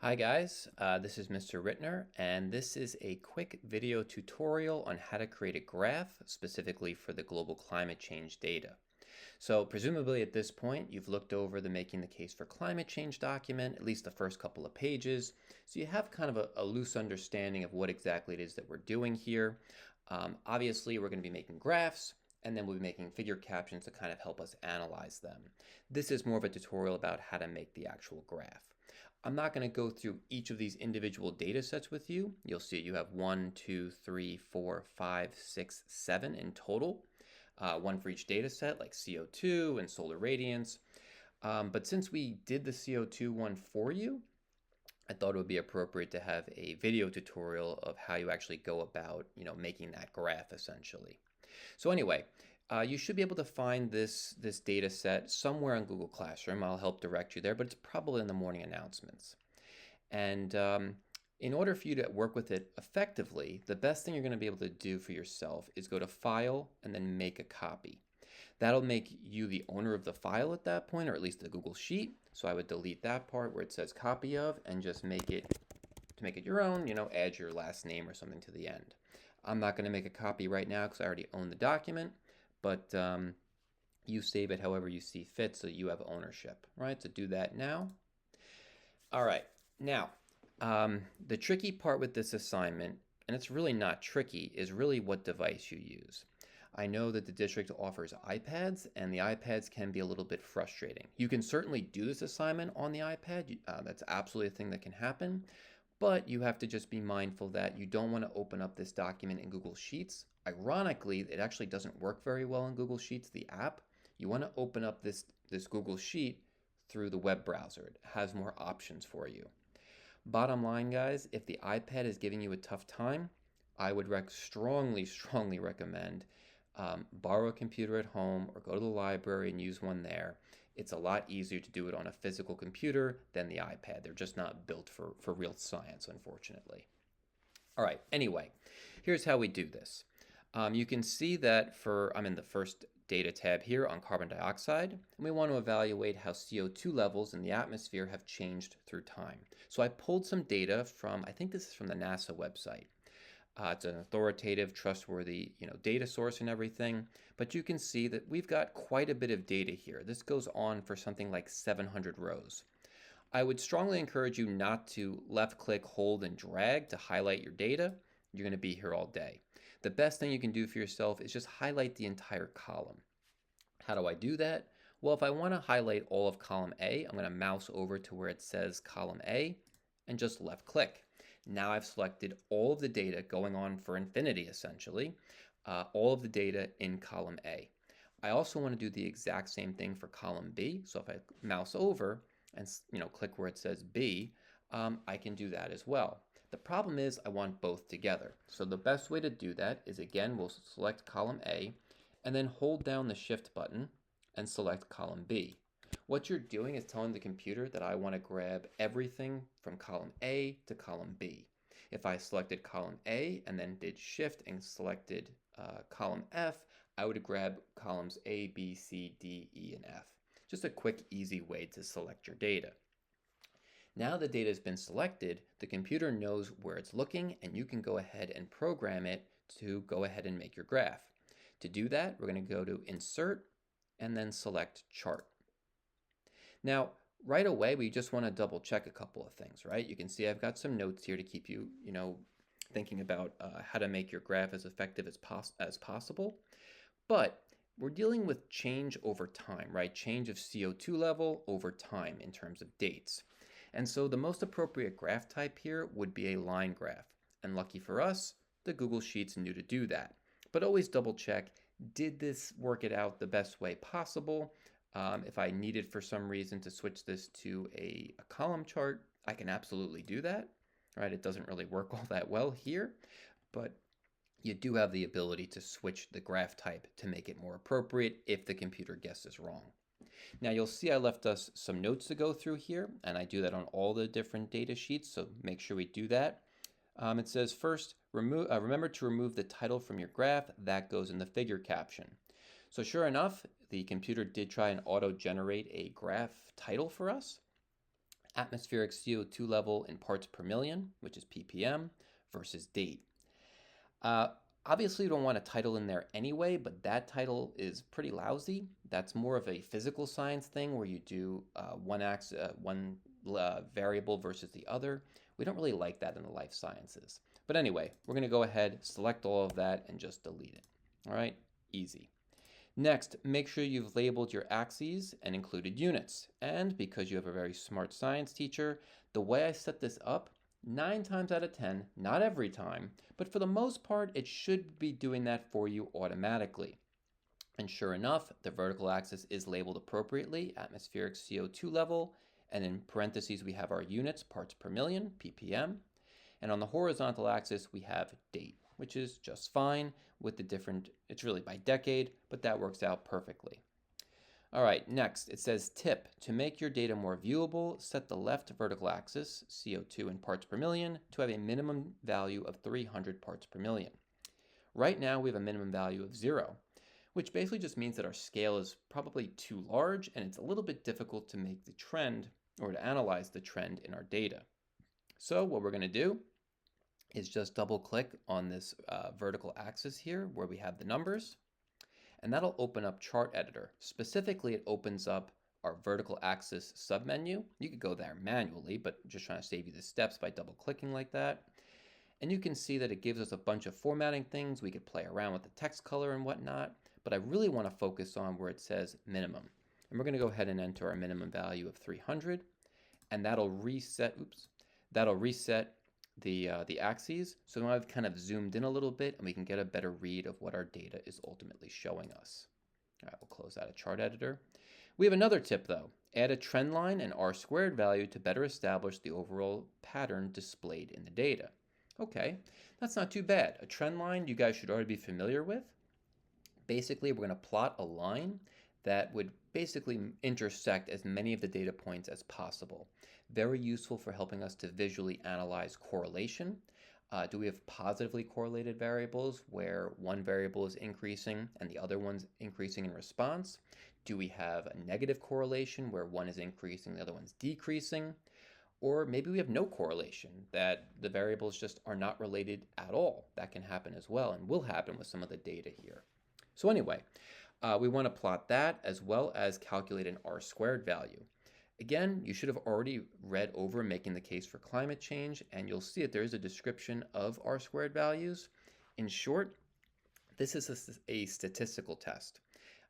Hi guys, this is Mr. Rittner, and this is a quick video tutorial on how to create a graph specifically for the global climate change data. So presumably at this point, you've looked over the Making the Case for Climate Change document, at least the first couple of pages, so you have kind of a loose understanding of what exactly it is that we're doing here. Obviously, we're going to be making graphs, and then we'll be making figure captions to kind of help us analyze them. This is more of a tutorial about how to make the actual graph. I'm not going to go through each of these individual data sets with you. You'll see you have 1, 2, 3, 4, 5, 6, 7 in total. One for each data set, like CO2 and solar radiance. But since we did the CO2 one for you, I thought it would be appropriate to have a video tutorial of how you actually go about, making that graph essentially. So anyway, you should be able to find this data set somewhere in Google Classroom. I'll help direct you there, but it's probably in the morning announcements. And in order for you to work with it effectively, the best thing you're going to be able to do for yourself is go to File and then Make a Copy. That'll make you the owner of the file at that point, or at least the Google Sheet. So I would delete that part where it says copy of and just make it your own, add your last name or something to the end. I'm not going to make a copy right now because I already own the document, but you save it however you see fit so you have ownership, right? So do that now. All right, now the tricky part with this assignment, and it's really not tricky, is really what device you use. I know that the district offers iPads, and the iPads can be a little bit frustrating. You can certainly do this assignment on the iPad. That's absolutely a thing that can happen, but you have to just be mindful that you don't want to open up this document in Google Sheets. Ironically, it actually doesn't work very well in Google Sheets, the app. You want to open up this Google Sheet through the web browser. It has more options for you. Bottom line, guys, if the iPad is giving you a tough time, I would strongly recommend borrow a computer at home or go to the library and use one there. It's a lot easier to do it on a physical computer than the iPad. They're just not built for real science, unfortunately. All right, anyway, here's how we do this. You can see that I'm in the first data tab here on carbon dioxide, and we want to evaluate how CO2 levels in the atmosphere have changed through time. So I pulled some data from, I think this is from the NASA website. It's an authoritative, trustworthy, data source and everything. But you can see that we've got quite a bit of data here. This goes on for something like 700 rows. I would strongly encourage you not to left-click, hold, and drag to highlight your data. You're going to be here all day. The best thing you can do for yourself is just highlight the entire column. How do I do that? Well, if I want to highlight all of column A, I'm going to mouse over to where it says column A and just left-click. Now I've selected all of the data going on for infinity, essentially, all of the data in column A. I also want to do the exact same thing for column B. So if I mouse over and click where it says B, I can do that as well. The problem is I want both together. So the best way to do that is, again, we'll select column A and then hold down the Shift button and select column B. What you're doing is telling the computer that I want to grab everything from column A to column B. If I selected column A and then did Shift and selected column F, I would grab columns A, B, C, D, E, and F. Just a quick, easy way to select your data. Now the data has been selected, the computer knows where it's looking, and you can go ahead and program it to go ahead and make your graph. To do that, we're going to go to Insert and then select Chart. Now, right away, we just want to double check a couple of things, right? You can see I've got some notes here to keep you, thinking about how to make your graph as effective as possible. But we're dealing with change over time, right? Change of CO2 level over time in terms of dates. And so the most appropriate graph type here would be a line graph. And lucky for us, the Google Sheets knew to do that. But always double check, did this work it out the best way possible? If I needed for some reason to switch this to a column chart, I can absolutely do that, right? It doesn't really work all that well here, but you do have the ability to switch the graph type to make it more appropriate if the computer guesses wrong. Now you'll see I left us some notes to go through here, and I do that on all the different data sheets, so make sure we do that. It says first, remember to remove the title from your graph. That goes in the figure caption. So sure enough, the computer did try and auto-generate a graph title for us. atmospheric CO2 level in parts per million, which is ppm, versus date. Uh, Obviously, you don't want a title in there anyway, but that title is pretty lousy. That's more of a physical science thing where you do one variable versus the other. We don't really like that in the life sciences. But anyway, we're going to go ahead, select all of that, and just delete it. All right, easy. Next, make sure you've labeled your axes and included units. And because you have a very smart science teacher, the way I set this up, 9 times out of 10, not every time, but for the most part, it should be doing that for you automatically. And sure enough, the vertical axis is labeled appropriately, atmospheric CO2 level, and in parentheses we have our units, parts per million, ppm. And on the horizontal axis, we have date, which is just fine with the different, it's really by decade, but that works out perfectly. All right, next it says tip. To make your data more viewable, set the left vertical axis, CO2 in parts per million, to have a minimum value of 300 parts per million. Right now we have a minimum value of 0, which basically just means that our scale is probably too large and it's a little bit difficult to make the trend or to analyze the trend in our data. So what we're going to do is just double click on this vertical axis here where we have the numbers, and that'll open up Chart Editor. Specifically, it opens up our vertical axis submenu. You could go there manually, but I'm just trying to save you the steps by double clicking like that. And you can see that it gives us a bunch of formatting things. We could play around with the text color and whatnot, but I really want to focus on where it says minimum. And we're going to go ahead and enter our minimum value of 300, and that'll reset, the axes, so now I've kind of zoomed in a little bit and we can get a better read of what our data is ultimately showing us. All right, we'll close out of Chart Editor. We have another tip though. Add a trend line and R-squared value to better establish the overall pattern displayed in the data. Okay, that's not too bad. A trend line you guys should already be familiar with. Basically, we're going to plot a line that would basically intersect as many of the data points as possible. Very useful for helping us to visually analyze correlation. Do we have positively correlated variables where one variable is increasing and the other one's increasing in response? Do we have a negative correlation where one is increasing, the other one's decreasing? Or maybe we have no correlation, that the variables just are not related at all. That can happen as well and will happen with some of the data here. So anyway, we want to plot that as well as calculate an R-squared value. Again, you should have already read over Making the Case for Climate Change, and you'll see that there is a description of R-squared values. In short, this is a statistical test.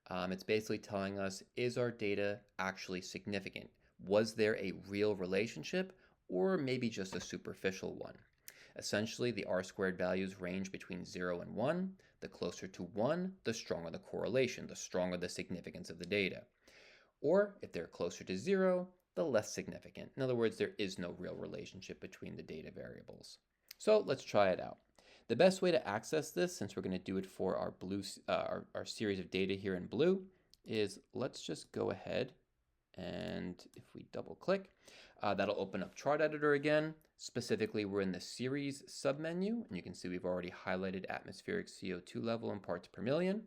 It's basically telling us, is our data actually significant? Was there a real relationship, or maybe just a superficial one? Essentially, the R-squared values range between 0 and 1. The closer to 1, the stronger the correlation, the stronger the significance of the data. Or if they're closer to 0, the less significant. In other words, there is no real relationship between the data variables. So let's try it out. The best way to access this, since we're going to do it for our our series of data here in blue, is let's just go ahead and if we double click, that'll open up Chart Editor again. Specifically, we're in the series submenu, and you can see we've already highlighted atmospheric CO2 level in parts per million.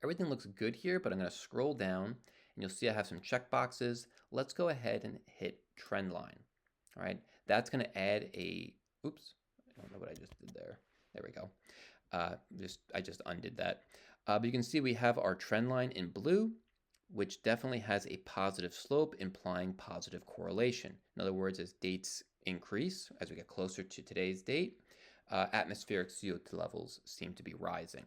Everything looks good here, but I'm going to scroll down, and you'll see I have some checkboxes. Let's go ahead and hit trend line. All right, that's going to add a, oops, I don't know what I just did there. There we go. I just undid that. But you can see we have our trend line in blue, which definitely has a positive slope, implying positive correlation. In other words, as dates increase, as we get closer to today's date, atmospheric CO2 levels seem to be rising.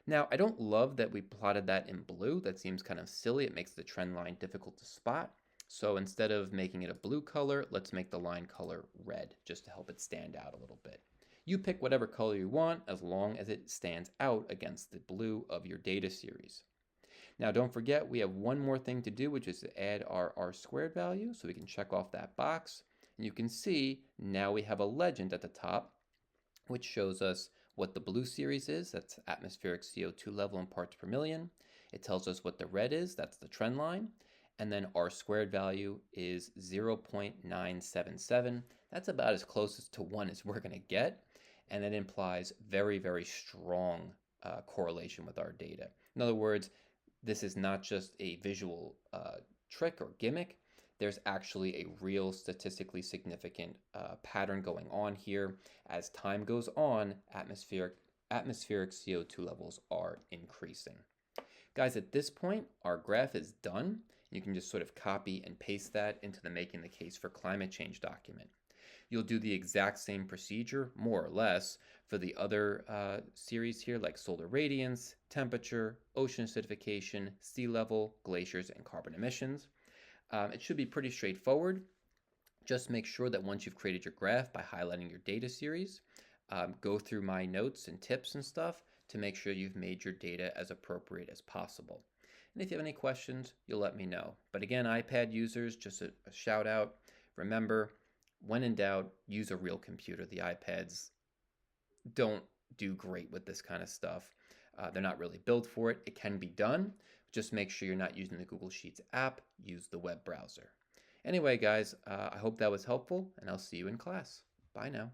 Now, I don't love that we plotted that in blue. That seems kind of silly. It makes the trend line difficult to spot. So instead of making it a blue color, let's make the line color red, just to help it stand out a little bit. You pick whatever color you want as long as it stands out against the blue of your data series. Now, don't forget, we have one more thing to do, which is to add our R-squared value, so we can check off that box. And you can see now we have a legend at the top, which shows us what the blue series is, that's atmospheric CO2 level in parts per million. It tells us what the red is, that's the trend line. And then R-squared value is 0.977. That's about as close to 1 as we're going to get. And that implies very, very strong correlation with our data. In other words, this is not just a visual trick or gimmick. there's actually a real statistically significant pattern going on here. As time goes on, atmospheric CO2 levels are increasing. Guys, at this point, our graph is done. You can just sort of copy and paste that into the Making the Case for Climate Change document. You'll do the exact same procedure, more or less, for the other series here, like solar radiance, temperature, ocean acidification, sea level, glaciers, and carbon emissions. It should be pretty straightforward. Just make sure that once you've created your graph by highlighting your data series, go through my notes and tips and stuff to make sure you've made your data as appropriate as possible. And if you have any questions, you'll let me know. But again, iPad users, just a shout out. Remember, when in doubt, use a real computer. The iPads don't do great with this kind of stuff. They're not really built for it. It can be done. Just make sure you're not using the Google Sheets app. Use the web browser. Anyway, guys, I hope that was helpful, and I'll see you in class. Bye now.